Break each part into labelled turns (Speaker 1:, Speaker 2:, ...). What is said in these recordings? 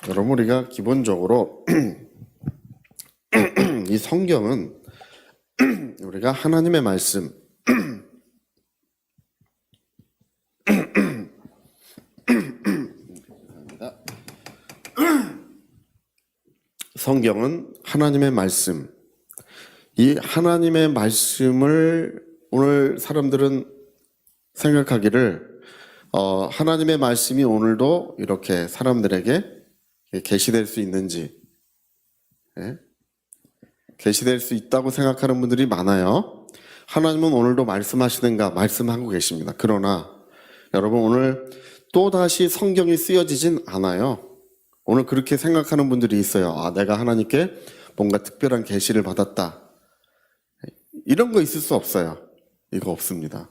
Speaker 1: 여러분, 우리가 기본적으로 이 성경은 우리가 하나님의 말씀, 성경은 하나님의 말씀, 이 하나님의 말씀을 오늘 사람들은 생각하기를 하나님의 말씀이 오늘도 이렇게 사람들에게 계시될 수 있는지, 계시될 수 있다고 생각하는 분들이 많아요. 하나님은 오늘도 말씀하시는가? 말씀하고 계십니다. 그러나 여러분, 오늘 또다시 성경이 쓰여지진 않아요. 오늘 그렇게 생각하는 분들이 있어요. 내가 하나님께 뭔가 특별한 계시를 받았다. 이런 거 있을 수 없어요. 이거 없습니다.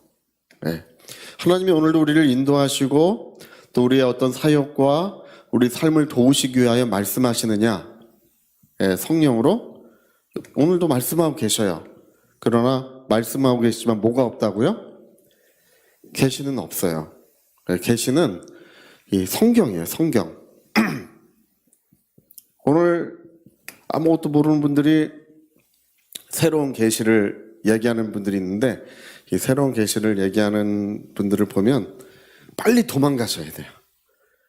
Speaker 1: 하나님이 오늘도 우리를 인도하시고 또 우리의 어떤 사역과 우리 삶을 도우시기 위하여 말씀하시느냐? 성령으로 오늘도 말씀하고 계셔요. 그러나 말씀하고 계시지만 뭐가 없다고요? 계시는 없어요. 계시는 이 성경이에요. 성경. 오늘 아무것도 모르는 분들이 새로운 계시를 얘기하는 분들이 있는데, 이 새로운 계시를 얘기하는 분들을 보면 빨리 도망가셔야 돼요.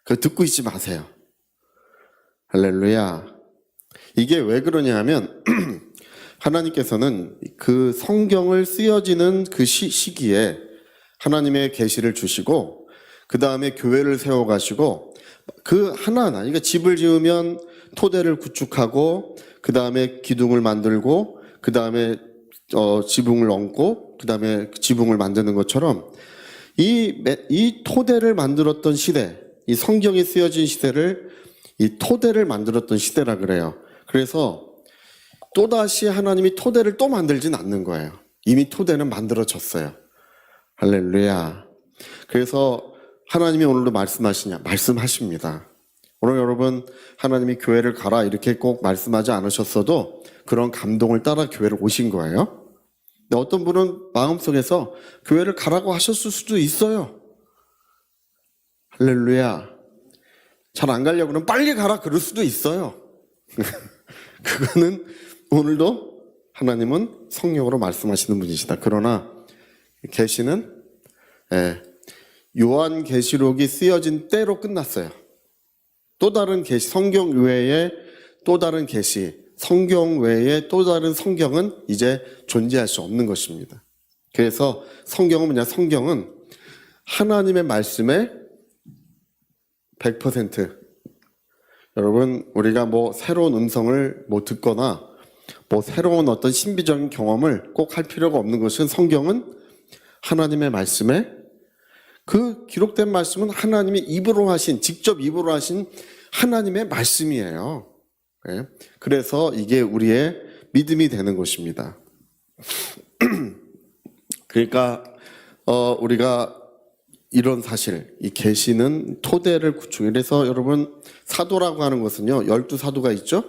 Speaker 1: 그거 듣고 있지 마세요. 할렐루야. 이게 왜 그러냐 하면 하나님께서는 그 성경을 쓰여지는 그 시기에 하나님의 계시를 주시고, 그 다음에 교회를 세워가시고, 그 하나하나, 그러니까 집을 지으면 토대를 구축하고, 그 다음에 기둥을 만들고, 그 다음에 지붕을 얹고, 그 다음에 지붕을 만드는 것처럼 이 토대를 만들었던 시대, 이 성경이 쓰여진 시대를 이 토대를 만들었던 시대라 그래요. 그래서 또다시 하나님이 토대를 또 만들진 않는 거예요. 이미 토대는 만들어졌어요. 할렐루야. 그래서 하나님이 오늘도 말씀하시냐? 말씀하십니다. 오늘 여러분, 하나님이 교회를 가라 이렇게 꼭 말씀하지 않으셨어도 그런 감동을 따라 교회를 오신 거예요. 근데 어떤 분은 마음속에서 교회를 가라고 하셨을 수도 있어요. 할렐루야. 잘 안 가려고 그러면 빨리 가라 그럴 수도 있어요. 그거는 오늘도 하나님은 성령으로 말씀하시는 분이시다. 그러나 계시는 요한계시록이 쓰여진 때로 끝났어요. 또 다른 계시, 성경 외에 또 다른 계시, 성경 외에 또 다른 성경은 이제 존재할 수 없는 것입니다. 그래서 성경은 뭐냐? 성경은 하나님의 말씀의 100%. 여러분, 우리가 뭐 새로운 음성을 듣거나 뭐 새로운 어떤 신비적인 경험을 꼭 할 필요가 없는 것은, 성경은 하나님의 말씀에, 그 기록된 말씀은 하나님이 입으로 하신, 직접 입으로 하신 하나님의 말씀이에요. 그래서 이게 우리의 믿음이 되는 것입니다. 그러니까 우리가 이런 사실, 이 계시는 토대를 구축. 그래서 여러분, 사도라고 하는 것은요, 12사도가 있죠?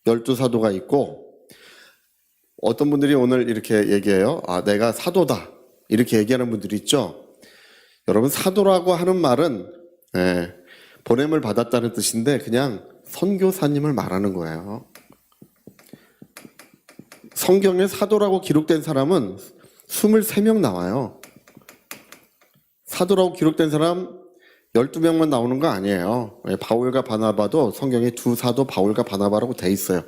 Speaker 1: 12사도가 있고, 어떤 분들이 오늘 이렇게 얘기해요. 내가 사도다. 이렇게 얘기하는 분들이 있죠? 여러분, 사도라고 하는 말은 보냄을 받았다는 뜻인데 그냥 선교사님을 말하는 거예요. 성경에 사도라고 기록된 사람은 23명 나와요. 사도라고 기록된 사람 12명만 나오는 거 아니에요. 바울과 바나바도 성경에 두 사도 바울과 바나바라고 돼 있어요.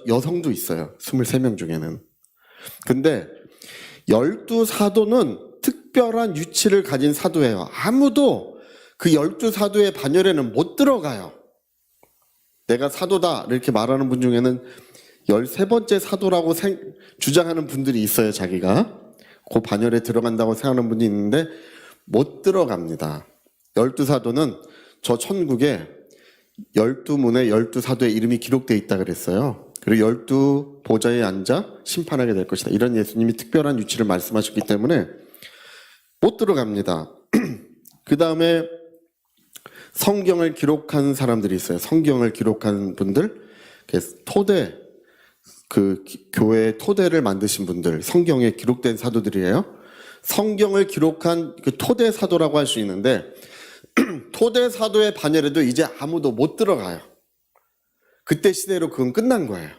Speaker 1: 여성도 있어요. 23명 중에는. 근데 12사도는 특별한 유치를 가진 사도예요. 아무도 그 12사도의 반열에는 못 들어가요. 내가 사도다 이렇게 말하는 분 중에는 13번째 사도라고 주장하는 분들이 있어요. 자기가 그 반열에 들어간다고 생각하는 분이 있는데 못 들어갑니다. 12사도는 저 천국에 12문에 12사도의 이름이 기록되어 있다 그랬어요. 그리고 12보좌에 앉아 심판하게 될 것이다. 이런 예수님이 특별한 유치를 말씀하셨기 때문에 못 들어갑니다. 그 다음에 성경을 기록한 사람들이 있어요. 성경을 기록한 분들, 토대, 그 교회의 토대를 만드신 분들, 성경에 기록된 사도들이에요. 성경을 기록한 그 토대 사도라고 할 수 있는데 토대 사도의 반열에도 이제 아무도 못 들어가요. 그때 시대로 그건 끝난 거예요.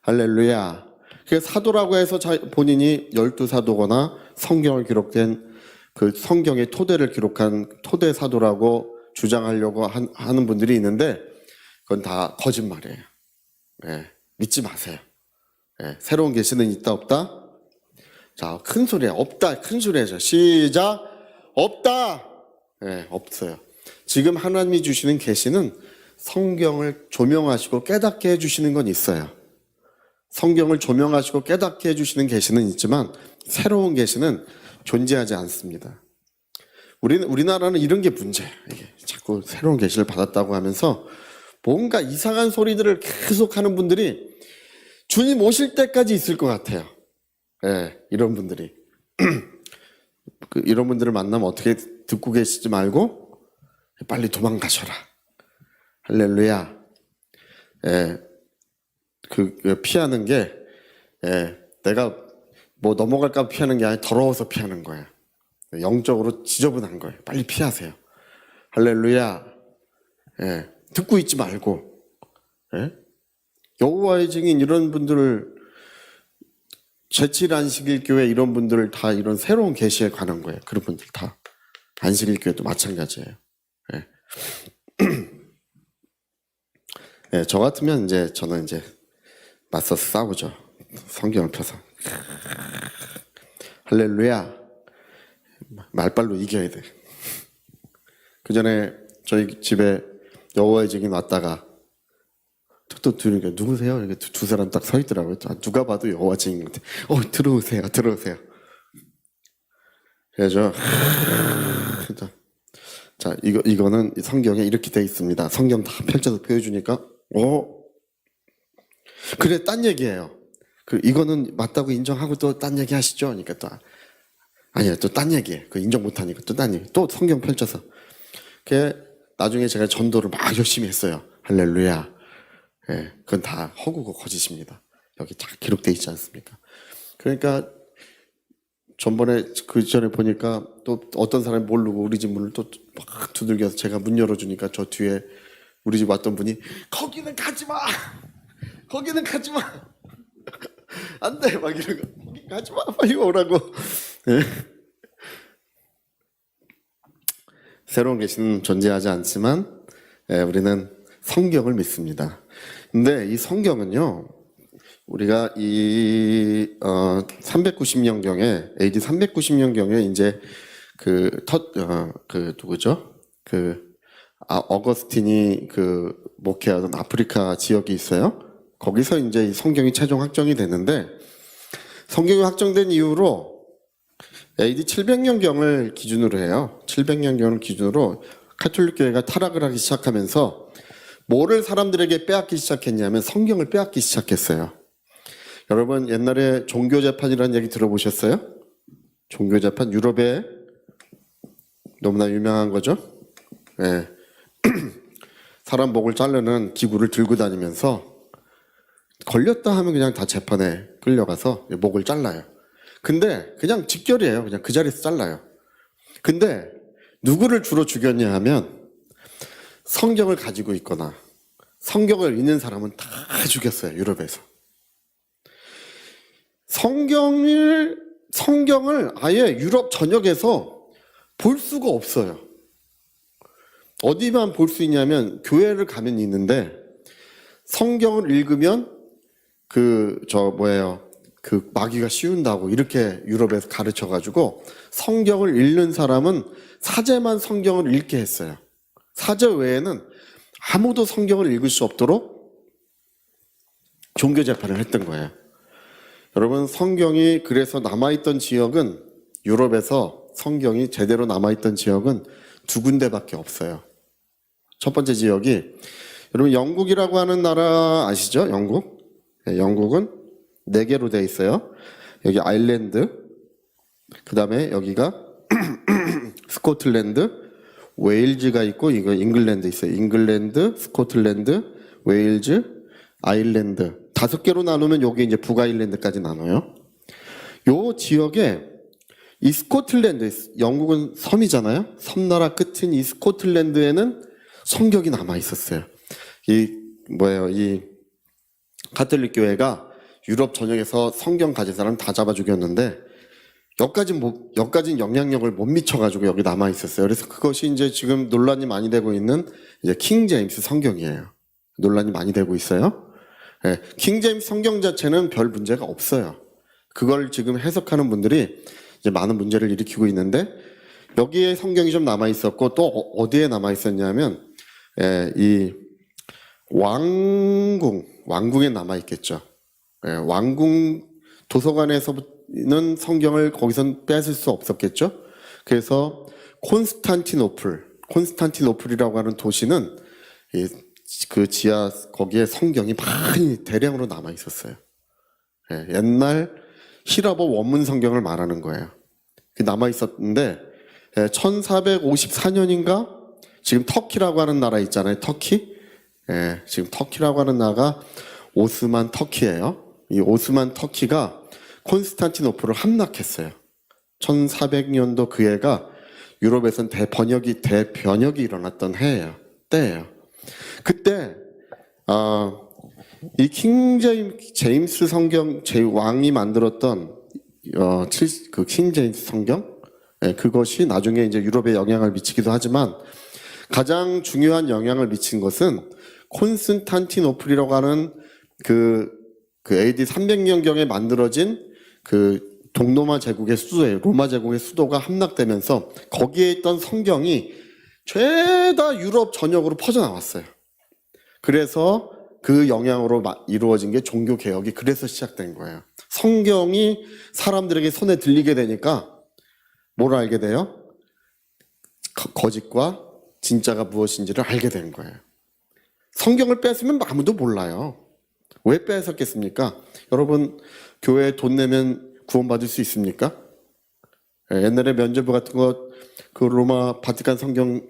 Speaker 1: 할렐루야. 그래서 사도라고 해서 본인이 12사도거나 성경을 기록된 그 성경의 토대를 기록한 토대 사도라고 주장하려고 하는 분들이 있는데 그건 다 거짓말이에요. 예, 믿지 마세요. 예, 새로운 계시는 있다 없다? 자, 큰 소리에 없다. 큰 소리에서 시작. 없다. 예, 없어요. 지금 하나님이 주시는 계시는 성경을 조명하시고 깨닫게 해주시는 건 있어요. 성경을 조명하시고 깨닫게 해주시는 계시는 있지만 새로운 계시는 존재하지 않습니다. 우리나라는 이런 게 문제예요. 이게 자꾸 새로운 계시를 받았다고 하면서 뭔가 이상한 소리들을 계속 하는 분들이 주님 오실 때까지 있을 것 같아요. 예, 이런 분들이. 이런 분들을 만나면 어떻게 듣고 계시지 말고 빨리 도망가셔라. 할렐루야. 예, 피하는 게, 예, 내가 뭐 넘어갈까 피하는 게 아니라 더러워서 피하는 거예요. 영적으로 지저분한 거예요. 빨리 피하세요. 할렐루야. 예, 듣고 있지 말고. 예? 여호와의 증인 이런 분들을 제7 안식일 교회 이런 분들을 다 이런 새로운 계시에 관한 거예요. 그런 분들 다. 안식일 교회도 마찬가지예요. 예. 예, 저 같으면 저는 맞서서 싸우죠. 성경을 펴서. 할렐루야. 말빨로 이겨야 돼. 그 전에 저희 집에 여호와의 증인 왔다가 또 들으니까 누구세요? 이렇게 두 사람 딱 서 있더라고요. 누가 봐도 여호와 증인 같아. 들어오세요. 그래서 자, 이거는 성경에 이렇게 돼 있습니다. 성경 다 펼쳐서 보여주니까 그래, 딴 얘기예요. 이거는 맞다고 인정하고 또 딴 얘기 하시죠? 그러니까 또 아니야, 또 딴 얘기예요. 인정 못하니까 또 딴 얘기. 또 성경 펼쳐서. 나중에 제가 전도를 막 열심히 했어요. 할렐루야. 예, 그건 다 허구고 거짓입니다. 여기 다 기록돼 있지 않습니까? 그러니까 그 전에 보니까 또 어떤 사람이 모르고 우리 집 문을 또 막 두들겨서 제가 문 열어주니까 저 뒤에 우리 집 왔던 분이 거기는 가지 마! 거기는 가지 마! 안 돼! 막 이러고 거기 가지 마! 빨리 오라고. 예. 새로운 계시는 존재하지 않지만 우리는 성경을 믿습니다. 근데 이 성경은요, 우리가 이 390년경에 AD 390년경에 이제 누구죠? 어거스틴이 목회하던 아프리카 지역이 있어요. 거기서 이제 이 성경이 최종 확정이 됐는데 성경이 확정된 이후로 AD 700년경을 기준으로 해요. 700년경을 기준으로 가톨릭 교회가 타락을 하기 시작하면서 뭐를 사람들에게 빼앗기 시작했냐면 성경을 빼앗기 시작했어요. 여러분 옛날에 종교재판이라는 얘기 들어보셨어요? 종교재판 유럽에 너무나 유명한 거죠. 네. 사람 목을 자르는 기구를 들고 다니면서 걸렸다 하면 그냥 다 재판에 끌려가서 목을 잘라요. 근데 그냥 직결이에요. 그냥 그 자리에서 잘라요. 근데 누구를 주로 죽였냐 하면 성경을 가지고 있거나 성경을 읽는 사람은 다 죽였어요. 유럽에서. 성경을 아예 유럽 전역에서 볼 수가 없어요. 어디만 볼 수 있냐면 교회를 가면 있는데 성경을 읽으면 마귀가 씌운다고 이렇게 유럽에서 가르쳐가지고 성경을 읽는 사람은 사제만 성경을 읽게 했어요. 사제 외에는 아무도 성경을 읽을 수 없도록 종교재판을 했던 거예요. 여러분 성경이 그래서 남아있던 지역은 유럽에서 성경이 제대로 남아있던 지역은 2군데밖에 없어요. 첫 번째 지역이 여러분 영국이라고 하는 나라 아시죠? 영국? 네, 영국은 4개로 되어 있어요. 여기 아일랜드, 그 다음에 여기가 스코틀랜드, 웨일즈가 있고 이거 잉글랜드 있어요. 잉글랜드, 스코틀랜드, 웨일즈, 아일랜드 5개로 나누면 여기 이제 북아일랜드까지 나눠요. 요 지역에 이 스코틀랜드, 영국은 섬이잖아요. 섬나라 끝인 이 스코틀랜드에는 성경이 남아 있었어요. 이 가톨릭 교회가 유럽 전역에서 성경 가진 사람 다 잡아 죽였는데 여기까진 영향력을 못 미쳐가지고 여기 남아 있었어요. 그래서 그것이 이제 지금 논란이 많이 되고 있는 이제 킹 제임스 성경이에요. 논란이 많이 되고 있어요. 네, 킹 제임스 성경 자체는 별 문제가 없어요. 그걸 지금 해석하는 분들이 이제 많은 문제를 일으키고 있는데 여기에 성경이 좀 남아 있었고 또 어디에 남아 있었냐면 이 왕궁에 남아 있겠죠. 왕궁 도서관에서는 성경을 거기선 뺏을 수 없었겠죠. 그래서 콘스탄티노플이라고 하는 도시는 그 지하 거기에 성경이 많이 대량으로 남아 있었어요. 옛날 히라보 원문 성경을 말하는 거예요. 남아 있었는데 1454년인가 지금 터키라고 하는 나라 있잖아요. 터키. 지금 터키라고 하는 나라가 오스만 터키예요. 이 오스만 터키가 콘스탄티노플을 함락했어요. 1400년도 그 해가 유럽에선 대변혁이 일어났던 때예요. 그때 이 킹 제임스 성경 왕이 만들었던 그 킹 제임스 성경 그것이 나중에 이제 유럽에 영향을 미치기도 하지만 가장 중요한 영향을 미친 것은 콘스탄티노플이라고 하는 그 AD 300년경에 만들어진 그 동로마 제국의 수도예요. 로마 제국의 수도가 함락되면서 거기에 있던 성경이 죄다 유럽 전역으로 퍼져나왔어요. 그래서 그 영향으로 이루어진 게 종교 개혁이 그래서 시작된 거예요. 성경이 사람들에게 손에 들리게 되니까 뭘 알게 돼요? 거짓과 진짜가 무엇인지를 알게 된 거예요. 성경을 뺏으면 아무도 몰라요. 왜 뺏었겠습니까? 여러분 교회에 돈 내면 구원받을 수 있습니까? 옛날에 면죄부 같은 거 그 로마 바티칸 성경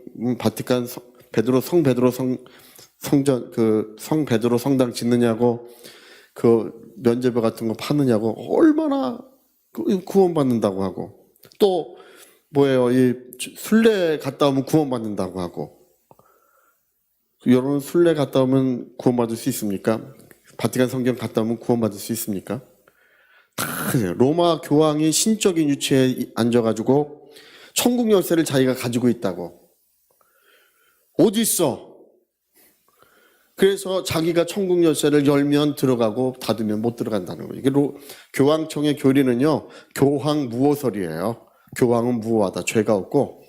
Speaker 1: 성 베드로 성당 짓느냐고 그 면죄부 같은 거 파느냐고 얼마나 구원받는다고 하고 또 뭐예요? 이 순례 갔다 오면 구원받는다고 하고 여러분 순례 갔다 오면 구원받을 수 있습니까? 바티칸 성경 갔다 오면 구원받을 수 있습니까? 다 로마 교황이 신적인 유치에 앉아가지고 천국 열쇠를 자기가 가지고 있다고. 어디 있어? 그래서 자기가 천국 열쇠를 열면 들어가고 닫으면 못 들어간다는 거예요. 이게 교황청의 교리는요, 교황 무호설이에요. 교황은 무호하다, 죄가 없고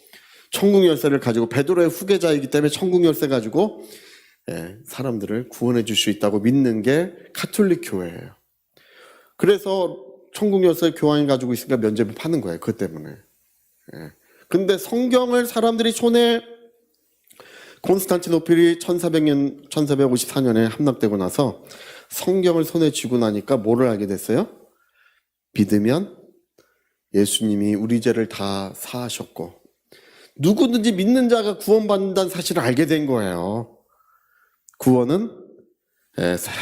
Speaker 1: 천국 열쇠를 가지고 베드로의 후계자이기 때문에 천국 열쇠 가지고 사람들을 구원해 줄 수 있다고 믿는 게 가톨릭 교회예요. 그래서 천국 열쇠 교황이 가지고 있으니까 면죄부 파는 거예요. 그것 때문에. 근데 성경을 사람들이 손에 콘스탄티노플이 1454년에 함락되고 나서 성경을 손에 쥐고 나니까 뭐를 알게 됐어요? 믿으면 예수님이 우리 죄를 다 사하셨고 누구든지 믿는 자가 구원받는다는 사실을 알게 된 거예요. 구원은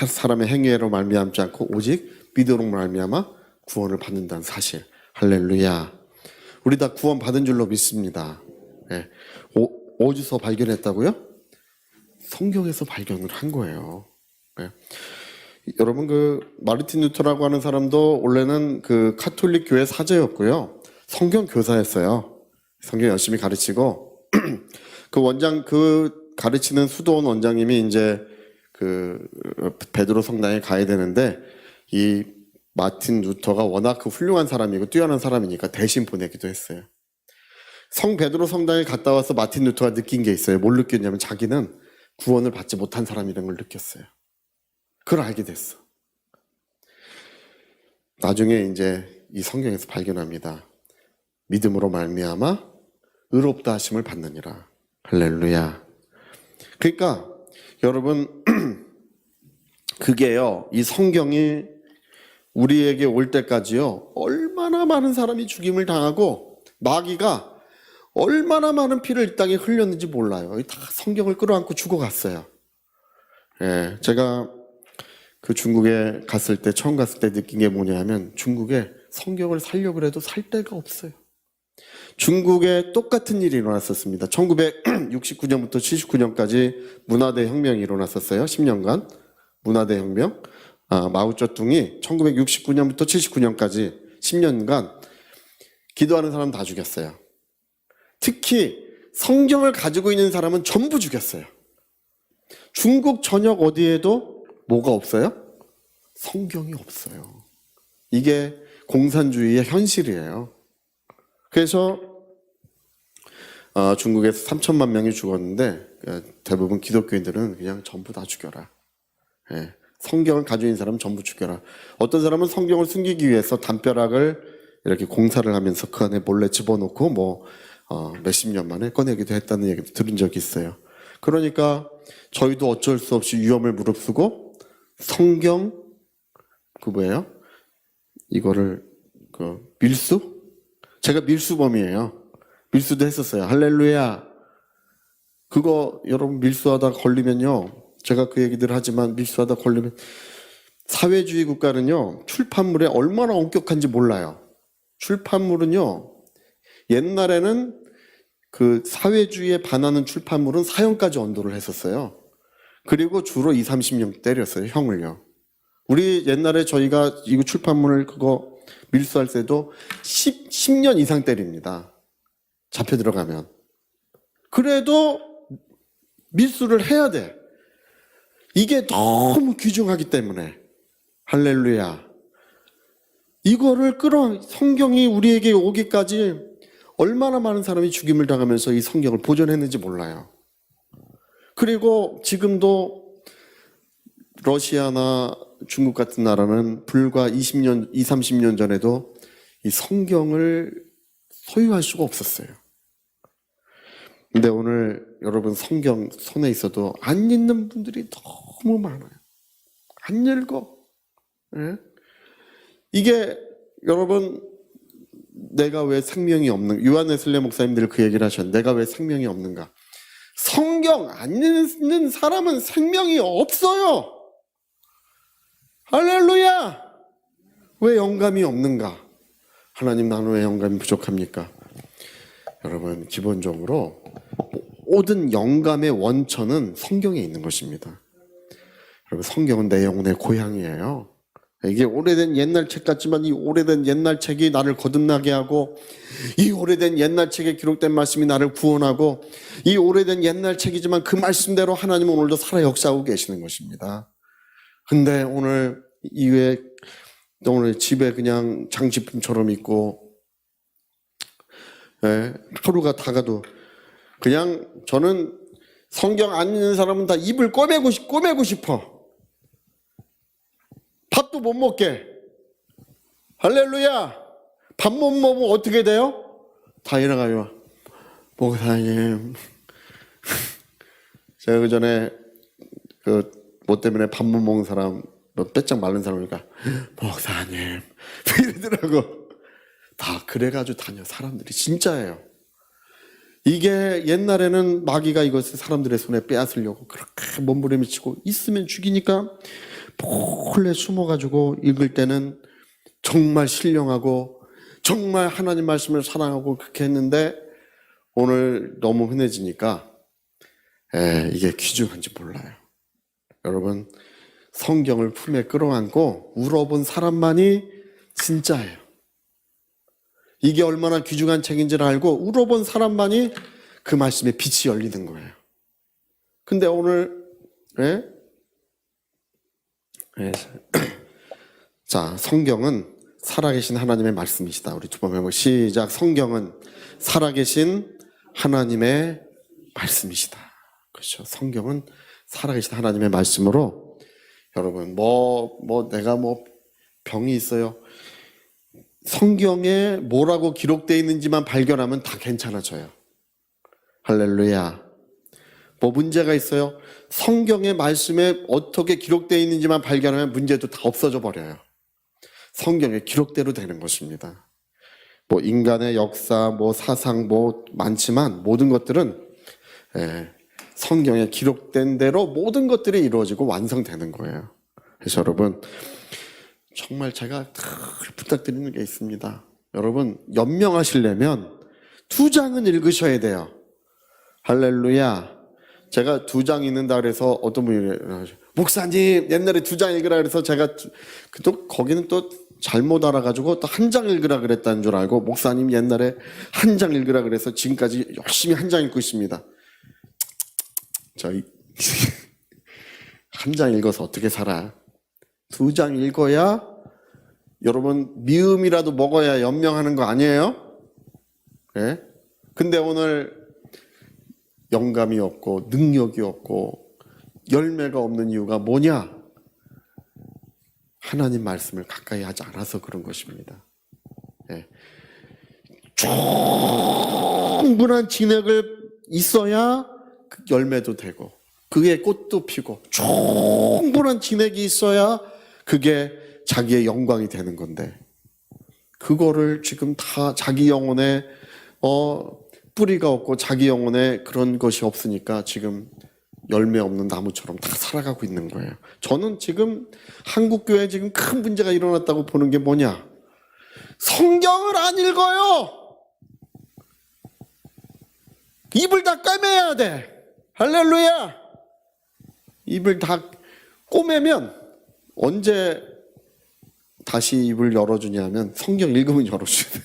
Speaker 1: 사람의 행위로 말미암지 않고 오직 믿음으로 말미암아 구원을 받는다는 사실. 할렐루야. 우리 다 구원받은 줄로 믿습니다. 어디서 발견했다고요? 성경에서 발견을 한 거예요. 여러분 그 마르틴 루터라고 하는 사람도 원래는 그 카톨릭 교회 사제였고요. 성경 교사였어요. 성경 열심히 가르치고 그 가르치는 수도원 원장님이 이제 그 베드로 성당에 가야 되는데 이 마틴 루터가 워낙 그 훌륭한 사람이고 뛰어난 사람이니까 대신 보내기도 했어요. 성 베드로 성당에 갔다 와서 마틴 루터가 느낀 게 있어요. 뭘 느꼈냐면 자기는 구원을 받지 못한 사람이라는 걸 느꼈어요. 그걸 알게 됐어. 나중에 이제 이 성경에서 발견합니다. 믿음으로 말미암아 의롭다 하심을 받느니라. 할렐루야. 그러니까 여러분 그게요. 이 성경이 우리에게 올 때까지요. 얼마나 많은 사람이 죽임을 당하고 마귀가 얼마나 많은 피를 이 땅에 흘렸는지 몰라요. 다 성경을 끌어안고 죽어갔어요. 제가 그 중국에 갔을 때 처음 갔을 때 느낀 게 뭐냐면 중국에 성경을 살려고 해도 살 데가 없어요. 중국에 똑같은 일이 일어났었습니다. 1969년부터 79년까지 문화대 혁명이 일어났었어요. 10년간 문화대 혁명. 마오쩌둥이 1969년부터 79년까지 10년간 기도하는 사람 다 죽였어요. 특히 성경을 가지고 있는 사람은 전부 죽였어요. 중국 전역 어디에도 뭐가 없어요? 성경이 없어요. 이게 공산주의의 현실이에요. 그래서 중국에서 3천만 명이 죽었는데 대부분 기독교인들은 그냥 전부 다 죽여라. 예, 성경을 가지고 있는 사람은 전부 죽여라. 어떤 사람은 성경을 숨기기 위해서 담벼락을 이렇게 공사를 하면서 그 안에 몰래 집어넣고 몇십 년 만에 꺼내기도 했다는 얘기도 들은 적이 있어요. 그러니까 저희도 어쩔 수 없이 위험을 무릅쓰고 성경 뭐예요? 이거를 밀수? 제가 밀수범이에요. 밀수도 했었어요. 할렐루야. 그거 여러분 밀수하다 걸리면요. 제가 그 얘기들 하지만 밀수하다 걸리면 사회주의 국가는요. 출판물에 얼마나 엄격한지 몰라요. 출판물은요. 옛날에는 그 사회주의에 반하는 출판물은 사형까지 언도를 했었어요. 그리고 주로 20, 30년 때렸어요. 형을요. 우리 옛날에 저희가 이거 출판물을 그거 밀수할 때도 10년 이상 때립니다. 잡혀 들어가면. 그래도 밀수를 해야 돼. 이게 너무 귀중하기 때문에. 할렐루야. 이거를 성경이 우리에게 오기까지 얼마나 많은 사람이 죽임을 당하면서 이 성경을 보존했는지 몰라요. 그리고 지금도 러시아나 중국 같은 나라는 불과 20년, 20, 30년 전에도 이 성경을 소유할 수가 없었어요. 근데 오늘 여러분 성경 손에 있어도 안 읽는 분들이 너무 많아요. 안 읽어. 네? 이게 여러분 내가 왜 생명이 없는가? 요한 웨슬레 목사님들 그 얘기를 하셨는데 내가 왜 생명이 없는가? 성경 안 읽는 사람은 생명이 없어요. 할렐루야! 왜 영감이 없는가? 하나님 나는 왜 영감이 부족합니까? 여러분 기본적으로 모든 영감의 원천은 성경에 있는 것입니다. 여러분 성경은 내 영혼의 고향이에요. 이게 오래된 옛날 책 같지만 이 오래된 옛날 책이 나를 거듭나게 하고 이 오래된 옛날 책에 기록된 말씀이 나를 구원하고 이 오래된 옛날 책이지만 그 말씀대로 하나님은 오늘도 살아 역사하고 계시는 것입니다. 근데 오늘 이외에 오늘 집에 그냥 장식품처럼 있고 하루가 다가도 그냥 저는 성경 안 읽는 사람은 다 입을 꼬매고 싶어. 밥도 못 먹게. 할렐루야. 밥 못 먹으면 어떻게 돼요? 다 일어나요. 목사님. 제가 그 전에 뭐 때문에 밥 못 먹는 사람, 빼짝 마른 사람이니까 목사님 이러더라고. 다 그래가지고 다녀. 사람들이 진짜예요. 이게 옛날에는 마귀가 이것을 사람들의 손에 빼앗으려고 그렇게 몸부림치고 있으면 죽이니까 몰래 숨어가지고 읽을 때는 정말 신령하고 정말 하나님 말씀을 사랑하고 그렇게 했는데 오늘 너무 흔해지니까 이게 귀중한지 몰라요. 여러분 성경을 품에 끌어안고 울어본 사람만이 진짜예요. 이게 얼마나 귀중한 책인지를 알고 울어본 사람만이 그 말씀에 빛이 열리는 거예요. 근데 오늘 자, 성경은 살아계신 하나님의 말씀이시다. 우리 두 번 해보고 시작. 성경은 살아계신 하나님의 말씀이시다. 그렇죠. 성경은 살아계신 하나님의 말씀으로 여러분 내가 병이 있어요. 성경에 뭐라고 기록되어 있는지만 발견하면 다 괜찮아져요. 할렐루야. 뭐 문제가 있어요? 성경의 말씀에 어떻게 기록되어 있는지만 발견하면 문제도 다 없어져 버려요. 성경의 기록대로 되는 것입니다. 뭐 인간의 역사, 사상, 많지만 모든 것들은 성경에 기록된 대로 모든 것들이 이루어지고 완성되는 거예요. 그래서 여러분 정말 제가 늘 부탁드리는 게 있습니다. 여러분 연명하시려면 2장은 읽으셔야 돼요. 할렐루야. 제가 2장 읽는다 그래서 어떤 분이 목사님 옛날에 2장 읽으라 그래서 제가 또 거기는 또 잘못 알아가지고 또 1장 읽으라 그랬다는 줄 알고 목사님 옛날에 1장 읽으라 그래서 지금까지 열심히 1장 읽고 있습니다. 저희 1장 읽어서 어떻게 살아? 2장 읽어야 여러분 미음이라도 먹어야 연명하는 거 아니에요? 예? 근데 오늘 영감이 없고 능력이 없고 열매가 없는 이유가 뭐냐? 하나님 말씀을 가까이 하지 않아서 그런 것입니다. 예. 충분한 진액을 있어야 열매도 되고 그게 꽃도 피고 충분한 진액이 있어야 그게 자기의 영광이 되는 건데 그거를 지금 다 자기 영혼에 뿌리가 없고 자기 영혼에 그런 것이 없으니까 지금 열매 없는 나무처럼 다 살아가고 있는 거예요. 저는 지금 한국교회에 지금 큰 문제가 일어났다고 보는 게 뭐냐? 성경을 안 읽어요. 입을 다 꿰매야 돼. 할렐루야. 입을 다 꼬매면 언제 다시 입을 열어주냐면 성경 읽으면 열어줘야 돼.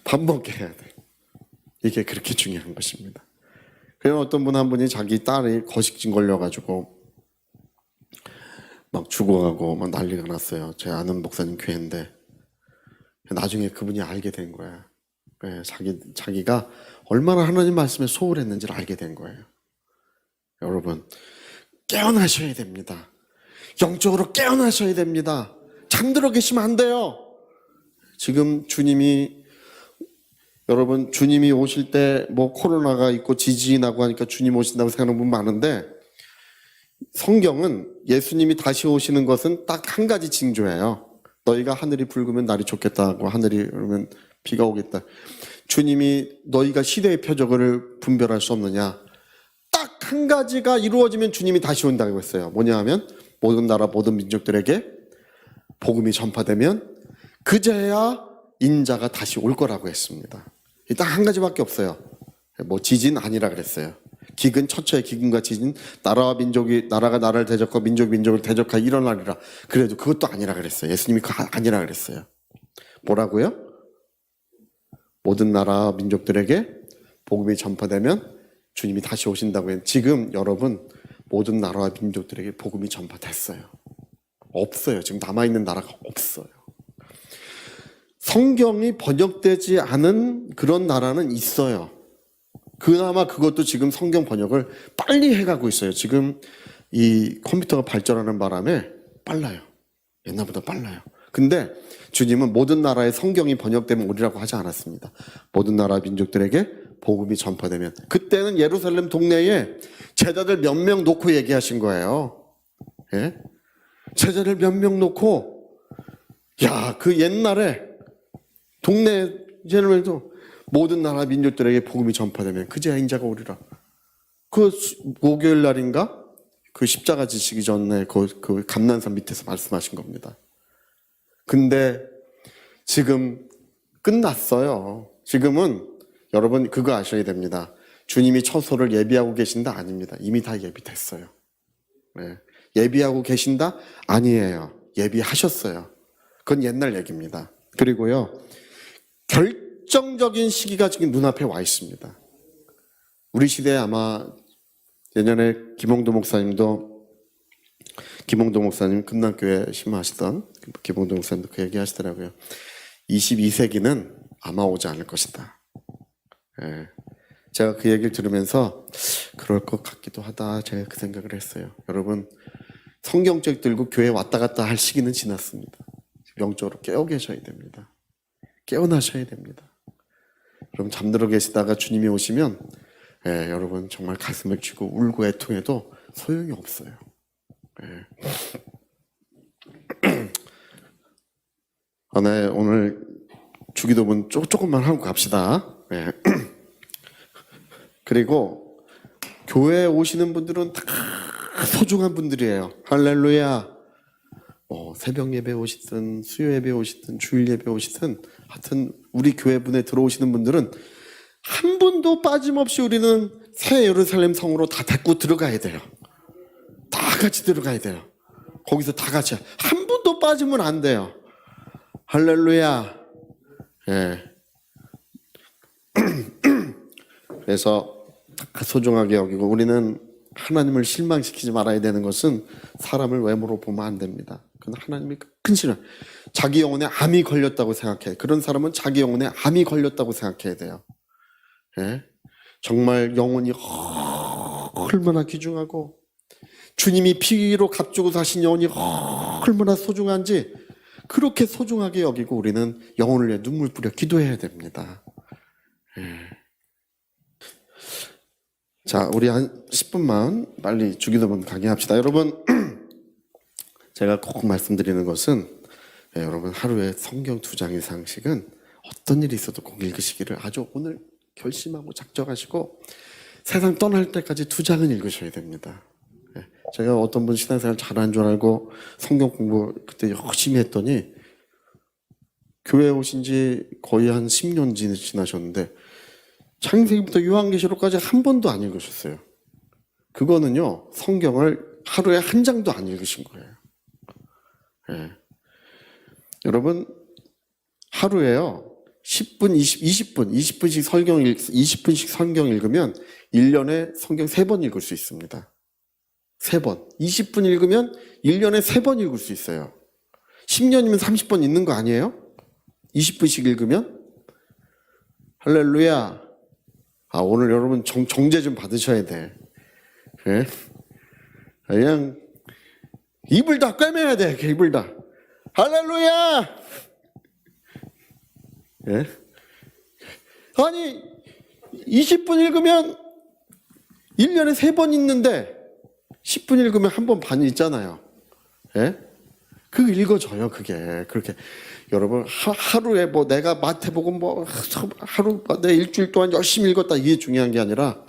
Speaker 1: 밥 먹게 해야 돼. 이게 그렇게 중요한 것입니다. 그래서 어떤 분 한 분이 자기 딸이 거식증 걸려가지고 막 죽어가고 막 난리가 났어요. 제 아는 목사님 교회인데 나중에 그분이 알게 된 거야. 자기가 얼마나 하나님 말씀에 소홀했는지를 알게 된 거예요. 여러분 깨어나셔야 됩니다. 영적으로 깨어나셔야 됩니다. 잠들어 계시면 안 돼요. 지금 여러분 주님이 오실 때 뭐 코로나가 있고 지진이 나고 하니까 주님 오신다고 생각하는 분 많은데 성경은 예수님이 다시 오시는 것은 딱 한 가지 징조예요. 너희가 하늘이 붉으면 날이 좋겠다고 하늘이 그러면 비가 오겠다. 주님이 너희가 시대의 표적을 분별할 수 없느냐. 딱 한 가지가 이루어지면 주님이 다시 온다고 했어요. 뭐냐 하면 모든 나라 모든 민족들에게 복음이 전파되면 그제야 인자가 다시 올 거라고 했습니다. 딱 한 가지밖에 없어요. 뭐 지진 아니라 그랬어요. 기근 처처의 기근과 지진 나라가 나라를 대적하고 민족이 민족을 대적하고 일어나리라. 그래도 그것도 아니라 그랬어요. 예수님이 그거 아니라 그랬어요. 뭐라고요? 모든 나라 민족들에게 복음이 전파되면 주님이 다시 오신다고 했는데 지금 여러분 모든 나라와 민족들에게 복음이 전파됐어요. 없어요. 지금 남아있는 나라가 없어요. 성경이 번역되지 않은 그런 나라는 있어요. 그나마 그것도 지금 성경 번역을 빨리 해가고 있어요. 지금 이 컴퓨터가 발전하는 바람에 빨라요. 옛날보다 빨라요. 근데 주님은 모든 나라의 성경이 번역되면 오리라고 하지 않았습니다. 모든 나라 민족들에게 복음이 전파되면 그때는 예루살렘 동네에 제자들 몇 명 놓고 얘기하신 거예요. 예? 제자들 몇 명 놓고 그 옛날에 동네 제자들도 모든 나라 민족들에게 복음이 전파되면 그제야 인자가 오리라. 그 목요일 날인가? 그 십자가 지시기 전에 그 감난산 밑에서 말씀하신 겁니다. 근데 지금 끝났어요. 지금은 여러분 그거 아셔야 됩니다. 주님이 처소를 예비하고 계신다? 아닙니다. 이미 다 예비됐어요. 네. 예비하고 계신다? 아니에요. 예비하셨어요. 그건 옛날 얘기입니다. 그리고요. 결정적인 시기가 지금 눈앞에 와 있습니다. 우리 시대에 아마 예전에 김홍도 목사님 금남교회 심화하시던 김홍도 목사님도 그 얘기 하시더라고요. 22세기는 아마 오지 않을 것이다. 예. 제가 그 얘기를 들으면서 그럴 것 같기도 하다. 제가 그 생각을 했어요. 여러분 성경책 들고 교회 왔다 갔다 할 시기는 지났습니다. 영적으로 깨어 계셔야 됩니다. 깨어나셔야 됩니다. 여러분 잠들어 계시다가 주님이 오시면 여러분 정말 가슴을 치고 울고 애통해도 소용이 없어요. 네, 오늘 주기도문 조금만 하고 갑시다. 그리고 교회에 오시는 분들은 다 소중한 분들이에요. 할렐루야. 새벽 예배 오시든 수요 예배 오시든 주일 예배 오시든 하여튼 우리 교회 분에 들어오시는 분들은 한 분도 빠짐없이 우리는 새 예루살렘 성으로 다 데리고 들어가야 돼요. 다 같이 들어가야 돼요. 거기서 다 같이 한 분도 빠지면 안 돼요. 할렐루야. 예. 그래서 소중하게 여기고 우리는 하나님을 실망시키지 말아야 되는 것은 사람을 외모로 보면 안 됩니다. 그건 하나님이 큰 신앙. 자기 영혼에 암이 걸렸다고 생각해. 그런 사람은 자기 영혼에 암이 걸렸다고 생각해야 돼요. 예? 정말 영혼이 얼마나 귀중하고 주님이 피로 값주고 사신 영혼이 얼마나 소중한지 그렇게 소중하게 여기고 우리는 영혼을 위해 눈물 뿌려 기도해야 됩니다. 예. 자, 우리 한 10분만 빨리 주기도문 강의합시다. 여러분, 제가 꼭 말씀드리는 것은 여러분 하루에 성경 2장 이상씩은 어떤 일이 있어도 꼭 읽으시기를 아주 오늘 결심하고 작정하시고 세상 떠날 때까지 2장은 읽으셔야 됩니다. 제가 어떤 분 신앙생활 잘하는 줄 알고 성경 공부 그때 열심히 했더니 교회 오신 지 거의 한 10년 지나셨는데 창세기부터 요한계시록까지 한 번도 안 읽으셨어요. 그거는요, 성경을 하루에 한 장도 안 읽으신 거예요. 예. 여러분, 하루에요, 10분, 20분씩 성경 읽으면 1년에 성경 3번 읽을 수 있습니다. 3번. 20분 읽으면 1년에 3번 읽을 수 있어요. 10년이면 30번 읽는 거 아니에요? 20분씩 읽으면? 할렐루야. 오늘 여러분 정죄 좀 받으셔야 돼. 그래? 그냥 입을 다 꿰매야 돼. 입을 다. 할렐루야. 예? 아니 20분 읽으면 1년에 3번 읽는데 10분 읽으면 1번 반 있잖아요. 예? 그거 읽어줘요. 그게 그렇게 여러분 하루에 뭐 내가 마태복음 뭐 하루 내 일주일 동안 열심히 읽었다 이게 중요한 게 아니라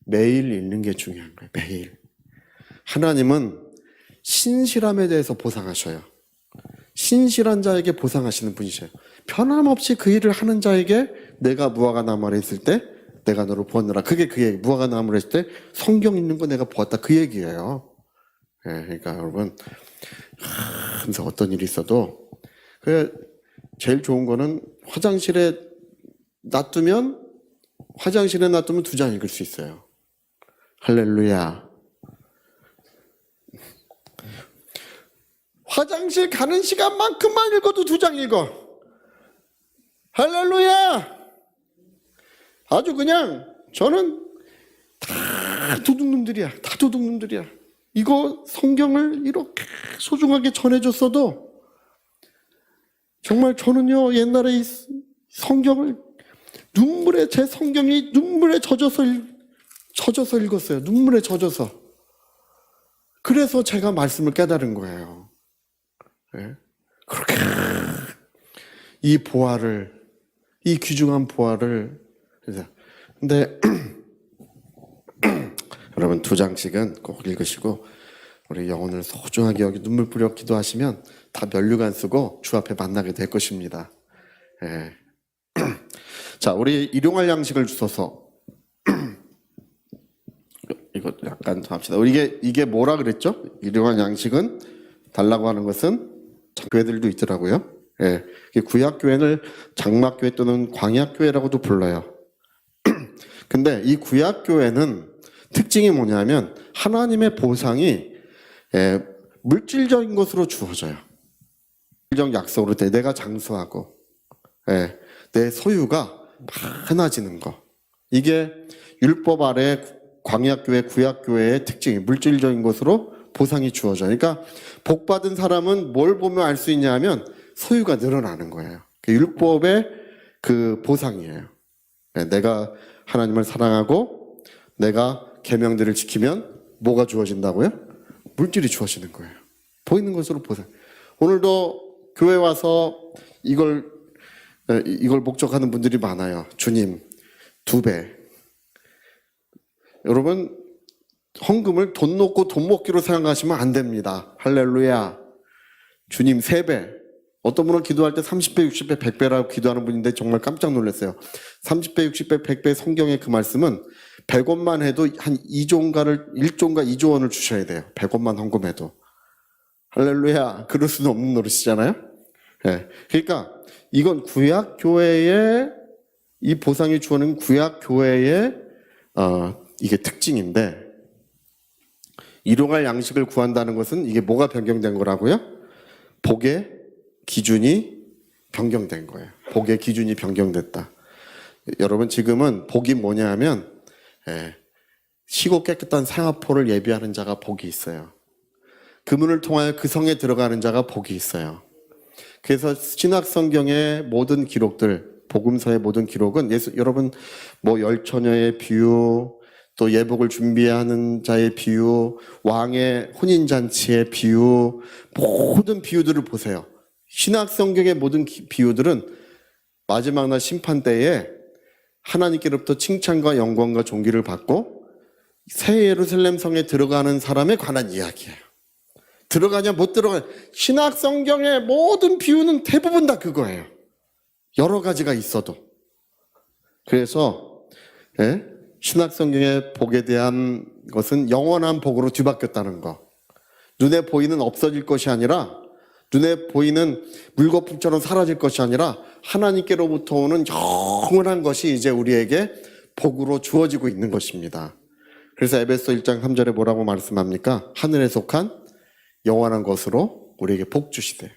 Speaker 1: 매일 읽는 게 중요한 거예요. 매일. 하나님은 신실함에 대해서 보상하셔요. 신실한 자에게 보상하시는 분이셔요. 변함없이 그 일을 하는 자에게 내가 무화과 나무를 했을 때 내가 너를 보았느라. 그게 그 얘기. 무화과 나무를 했을 때 성경 읽는 거 내가 보았다. 그 얘기예요. 예, 그러니까 여러분 항상 어떤 일이 있어도 제일 좋은 거는 화장실에 놔두면 2장 읽을 수 있어요. 할렐루야. 화장실 가는 시간만큼만 읽어도 2장 읽어. 할렐루야. 아주 그냥 저는 다 도둑놈들이야. 다 도둑놈들이야. 이거 성경을 이렇게 소중하게 전해줬어도 정말 저는요 옛날에 이 성경을 제 성경이 눈물에 젖어서 읽었어요. 눈물에 젖어서. 그래서 제가 말씀을 깨달은 거예요. 네? 그렇게 이 보화를, 이 귀중한 보화를. 근데 여러분 2장씩은 꼭 읽으시고 우리 영혼을 소중하게 여기 눈물 뿌려 기도하시면 다 면류관 쓰고 주 앞에 만나게 될 것입니다. 예. 자, 우리 일용할 양식을 주소서. 이거 약간 더 합시다. 이게 뭐라 그랬죠? 일용할 양식은 달라고 하는 것은 교회들도 있더라고요. 예. 구약교회를 장막교회 또는 광약교회라고도 불러요. 근데 이 구약교회는 특징이 뭐냐면 하나님의 보상이 물질적인 것으로 주어져요. 물질적 약속으로 내가 장수하고 내 소유가 많아지는 거. 이게 율법 아래 광약교회, 구약교회의 특징이 물질적인 것으로 보상이 주어져요. 그러니까 복받은 사람은 뭘 보면 알 수 있냐 하면 소유가 늘어나는 거예요. 율법의 그 보상이에요. 내가 하나님을 사랑하고 내가 계명들을 지키면 뭐가 주어진다고요? 물질이 주어지는 거예요. 보이는 것으로 보상. 오늘도 교회 와서 이걸 목적하는 분들이 많아요. 주님 2배. 여러분 헌금을 돈 놓고 돈 먹기로 생각하시면 안 됩니다. 할렐루야. 주님 3배. 어떤 분은 기도할 때 30배, 60배, 100배라고 기도하는 분인데 정말 깜짝 놀랐어요. 30배, 60배, 100배 성경의 그 말씀은 100원만 해도 한 1조인가 2조 원을 주셔야 돼요. 100원만 헌금해도. 할렐루야. 그럴 수는 없는 노릇이잖아요. 네. 그러니까 이건 구약교회의 이 보상이 주어는 구약교회의 이게 특징인데, 일용할 양식을 구한다는 것은 이게 뭐가 변경된 거라고요? 복의 기준이 변경된 거예요. 복의 기준이 변경됐다. 여러분, 지금은 복이 뭐냐 하면 시고 깨끗한 상하포를 예비하는 자가 복이 있어요. 그 문을 통하여 그 성에 들어가는 자가 복이 있어요. 그래서 신약 성경의 모든 기록들, 복음서의 모든 기록은 여러분 뭐 열처녀의 비유, 또 예복을 준비하는 자의 비유, 왕의 혼인잔치의 비유, 모든 비유들을 보세요. 신약 성경의 모든 비유들은 마지막 날 심판 때에 하나님께로부터 칭찬과 영광과 존귀를 받고 새 예루살렘 성에 들어가는 사람에 관한 이야기예요. 들어가냐 못 들어가냐. 신약 성경의 모든 비유는 대부분 다 그거예요. 여러 가지가 있어도. 그래서 신약 성경의 복에 대한 것은 영원한 복으로 뒤바뀌었다는 거. 눈에 보이는 없어질 것이 아니라, 눈에 보이는 물거품처럼 사라질 것이 아니라 하나님께로부터 오는 영원한 것이 이제 우리에게 복으로 주어지고 있는 것입니다. 그래서 에베소 1장 3절에 뭐라고 말씀합니까? 하늘에 속한 영원한 것으로 우리에게 복 주시되.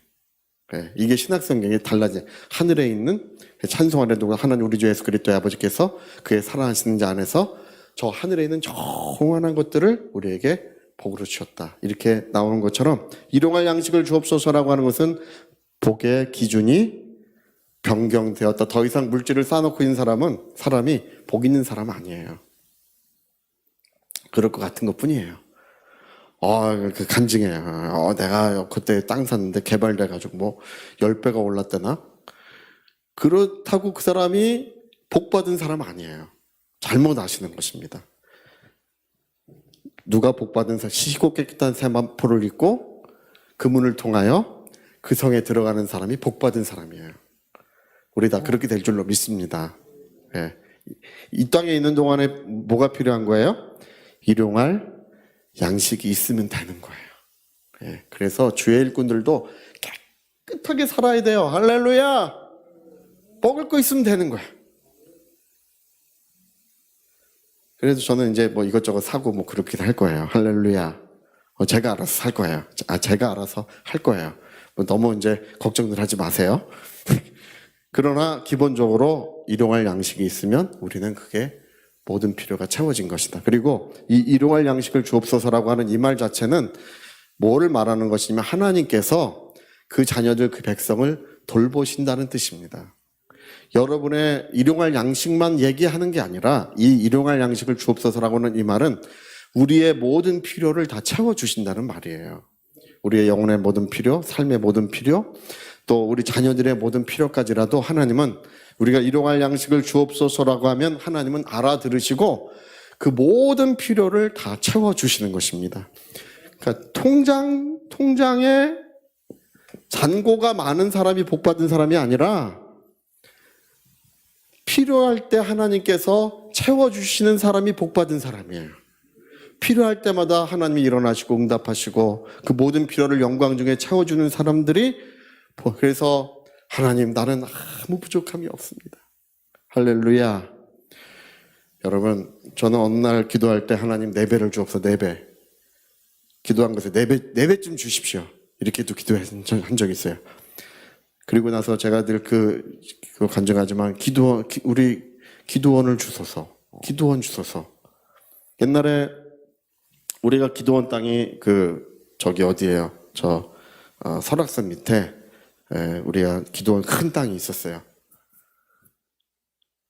Speaker 1: 이게 신약 성경이 달라진, 하늘에 있는 찬송 아래도 하나님 우리 주 예수 그리스도의 아버지께서 그의 사랑하시는 자 안에서 저 하늘에 있는 영원한 것들을 우리에게 복으로 주셨다. 이렇게 나오는 것처럼 일용할 양식을 주옵소서라고 하는 것은 복의 기준이 변경되었다. 더 이상 물질을 쌓아놓고 있는 사람이 복 있는 사람 아니에요. 그럴 것 같은 것 뿐이에요. 그 간증해요. 내가 그때 땅 샀는데 개발돼가지고 뭐 10배가 올랐대나? 그렇다고 그 사람이 복 받은 사람 아니에요. 잘못 아시는 것입니다. 누가 복 받은 사람, 시고 깨끗한 세마포를 입고 그 문을 통하여 그 성에 들어가는 사람이 복 받은 사람이에요. 우리 다 그렇게 될 줄로 믿습니다. 이 땅에 있는 동안에 뭐가 필요한 거예요? 일용할 양식이 있으면 되는 거예요. 그래서 주의 일꾼들도 깨끗하게 살아야 돼요. 할렐루야! 먹을 거 있으면 되는 거예요. 그래서 저는 이제 뭐 이것저것 사고 뭐 그렇게 할 거예요. 할렐루야. 제가 알아서 살 거예요. 제가 알아서 할 거예요. 뭐 너무 이제 걱정들 하지 마세요. 그러나 기본적으로 일용할 양식이 있으면 우리는 그게 모든 필요가 채워진 것이다. 그리고 이 일용할 양식을 주옵소서라고 하는 이 말 자체는 뭐를 말하는 것이냐면 하나님께서 그 자녀들, 그 백성을 돌보신다는 뜻입니다. 여러분의 일용할 양식만 얘기하는 게 아니라 이 일용할 양식을 주옵소서라고 하는 이 말은 우리의 모든 필요를 다 채워주신다는 말이에요. 우리의 영혼의 모든 필요, 삶의 모든 필요, 또 우리 자녀들의 모든 필요까지라도 하나님은 우리가 일용할 양식을 주옵소서라고 하면 하나님은 알아들으시고 그 모든 필요를 다 채워주시는 것입니다. 그러니까 통장에 잔고가 많은 사람이 복받은 사람이 아니라 필요할 때 하나님께서 채워주시는 사람이 복받은 사람이에요. 필요할 때마다 하나님이 일어나시고 응답하시고 그 모든 필요를 영광 중에 채워주는 사람들이, 그래서 하나님 나는 아무 부족함이 없습니다. 할렐루야. 여러분, 저는 어느 날 기도할 때 하나님 4배를 주옵소서. 4배. 기도한 것에 4배쯤 주십시오. 이렇게도 기도한 적이 있어요. 그리고 나서 제가 늘 그거 간증하지만 우리 기도원을 주소서. 기도원 주소서. 옛날에 우리가 기도원 땅이 저기 어디예요? 설악산 밑에 우리가 기도원 큰 땅이 있었어요.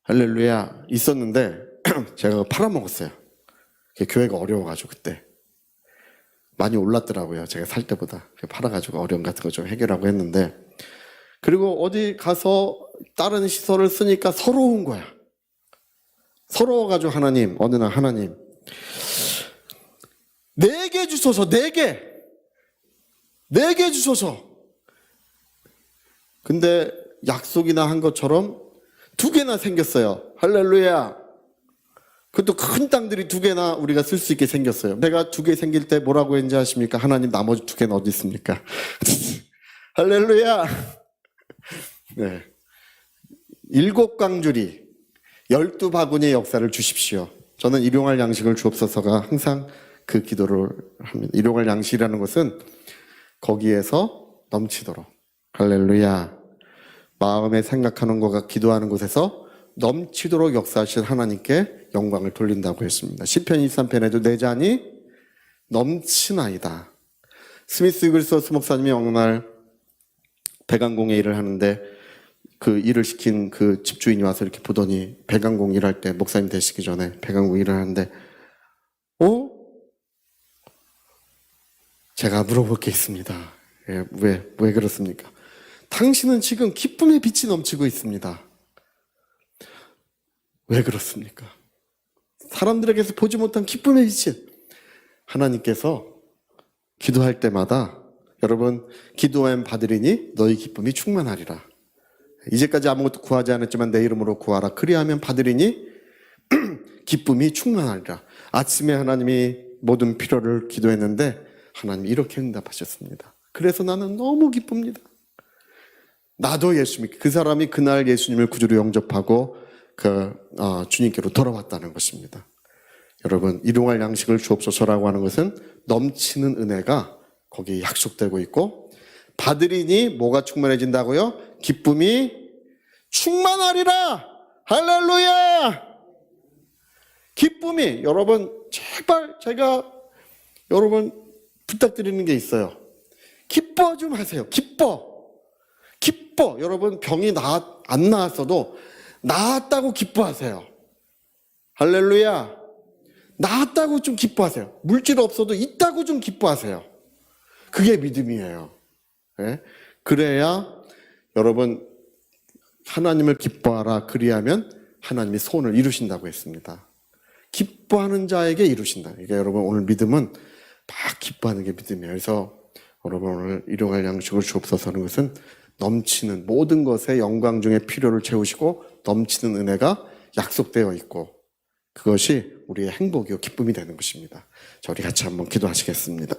Speaker 1: 할렐루야. 있었는데 제가 팔아먹었어요. 교회가 어려워가지고 그때 많이 올랐더라고요. 제가 살 때보다. 팔아가지고 어려움 같은 거 좀 해결하고 했는데, 그리고 어디 가서 다른 시설을 쓰니까 서러운 거야. 서러워가지고 어느 날 하나님 4개 주소서. 4개 주소서. 근데 약속이나 한 것처럼 2개나 생겼어요. 할렐루야. 그것도 큰 땅들이 2개나 우리가 쓸 수 있게 생겼어요. 내가 2개 생길 때 뭐라고 했는지 아십니까? 하나님 나머지 2개는 어디 있습니까? 할렐루야. 네. 7광주리 12바구니의 역사를 주십시오. 저는 일용할 양식을 주옵소서가 항상 그 기도를 합니다. 일용할 양식이라는 것은 거기에서 넘치도록, 할렐루야, 마음에 생각하는 것과 기도하는 곳에서 넘치도록 역사하실 하나님께 영광을 돌린다고 했습니다. 시편 23편에도 내 잔이 넘치나이다. 스미스 위글스워스 목사님이 어느 날 배관공의 일을 하는데 그 일을 시킨 그 집주인이 와서 이렇게 보더니 배관공 일할 때, 목사님 되시기 전에 배관공 일을 하는데, 제가 물어볼 게 있습니다. 예, 왜 그렇습니까? 당신은 지금 기쁨의 빛이 넘치고 있습니다. 왜 그렇습니까? 사람들에게서 보지 못한 기쁨의 빛이, 하나님께서 기도할 때마다 여러분 기도하면 받으리니 너희 기쁨이 충만하리라. 이제까지 아무것도 구하지 않았지만 내 이름으로 구하라. 그리하면 받으리니 기쁨이 충만하리라. 아침에 하나님이 모든 필요를 기도했는데 하나님이 이렇게 응답하셨습니다. 그래서 나는 너무 기쁩니다. 나도 예수님, 그 사람이 그날 예수님을 구주로 영접하고 주님께로 돌아왔다는 것입니다. 여러분, 일용할 양식을 주옵소서라고 하는 것은 넘치는 은혜가 거기에 약속되고 있고, 받으리니 뭐가 충만해진다고요? 기쁨이 충만하리라. 할렐루야. 기쁨이, 여러분 제발 제가 여러분 부탁드리는 게 있어요. 기뻐 좀 하세요. 기뻐. 여러분 병이 안 나았어도 나았다고 기뻐하세요. 할렐루야. 나았다고 좀 기뻐하세요. 물질 없어도 있다고 좀 기뻐하세요. 그게 믿음이에요. 네? 그래야 여러분 하나님을 기뻐하라. 그리하면 하나님이 소원을 이루신다고 했습니다. 기뻐하는 자에게 이루신다. 그러니까 여러분 오늘 믿음은 막 기뻐하는 게 믿음이에요. 그래서 여러분 오늘 일용할 양식을 주옵소서 하는 것은 넘치는 모든 것에 영광 중에 필요를 채우시고 넘치는 은혜가 약속되어 있고, 그것이 우리의 행복이요 기쁨이 되는 것입니다. 자, 우리 같이 한번 기도하시겠습니다.